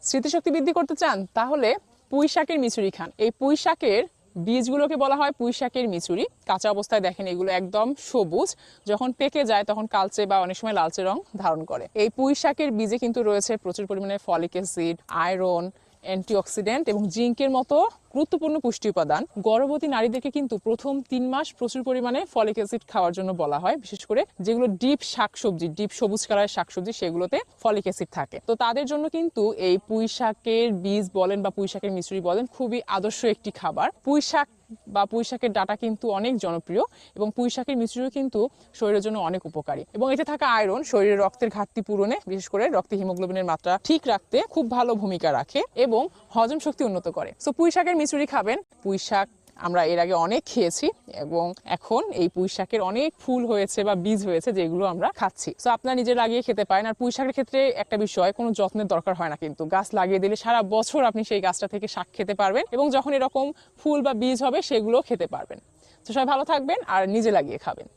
স্মৃতিশক্তি বৃদ্ধি করতে চান তাহলে পুঁই শাকের মিচুরি খান। এই পুঁই শাকের বীজগুলোকে বলা হয় পুঁই শাকের মিচুরি। কাঁচা অবস্থায় দেখেন এগুলো একদম সবুজ, যখন পেকে যায় তখন কালচে বা অনেক সময় লালচে রং ধারণ করে। এই পুঁই শাকের বীজে কিন্তু রয়েছে প্রচুর পরিমাণে ফলিক অ্যাসিড, আয়রন, অ্যান্টিঅক্সিডেন্ট এবং জিঙ্কের মতো গুরুত্বপূর্ণ পুষ্টি উপাদান। গর্ভবতী নারীদেরকে কিন্তু প্রথম 3 মাস প্রচুর পরিমাণে ফলিক অ্যাসিড খাওয়ার জন্য বলা হয়, বিশেষ করে যেগুলো ডিপ শাকসবজি, ডিপ সবুজ কালারের শাকসবজি, সেগুলোতে ফলিক অ্যাসিড থাকে। তো তাদের জন্য কিন্তু এই পুঁই শাকের বীজ বলেন বা পুঁই শাকের মিশ্রি বলেন খুবই আদর্শ একটি খাবার। পুঁই শাক বা পুঁই শাকের ডাটা কিন্তু অনেক জনপ্রিয় এবং পুঁই শাকের মিশ্রিও কিন্তু শরীরের জন্য অনেক উপকারী। এবং এতে থাকা আয়রন শরীরের রক্তের ঘাটতি পূরণে, বিশেষ করে রক্তে হিমোগ্লোবিনের মাত্রা ঠিক রাখতে খুব ভালো ভূমিকা রাখে এবং হজম শক্তি উন্নত করে। সো পুঁই শাকের মিশ্রি খাবেন। পুঁই শাক আমরা এর আগে অনেক খেয়েছি এবং এখন এই পুঁই শাকের অনেক ফুল হয়েছে বা বীজ হয়েছে যেগুলো আমরা খাচ্ছি। সো আপনারা নিজে লাগিয়ে খেতে পারেন। আর পুঁই শাকের ক্ষেত্রে একটা বিষয়, কোনো যত্নের দরকার হয় না, কিন্তু গাছ লাগিয়ে দিলে সারা বছর আপনি সেই গাছটা থেকে শাক খেতে পারবেন এবং যখন এরকম ফুল বা বীজ হবে সেগুলো খেতে পারবেন। তো সবাই ভালো থাকবেন আর নিজে লাগিয়ে খাবেন।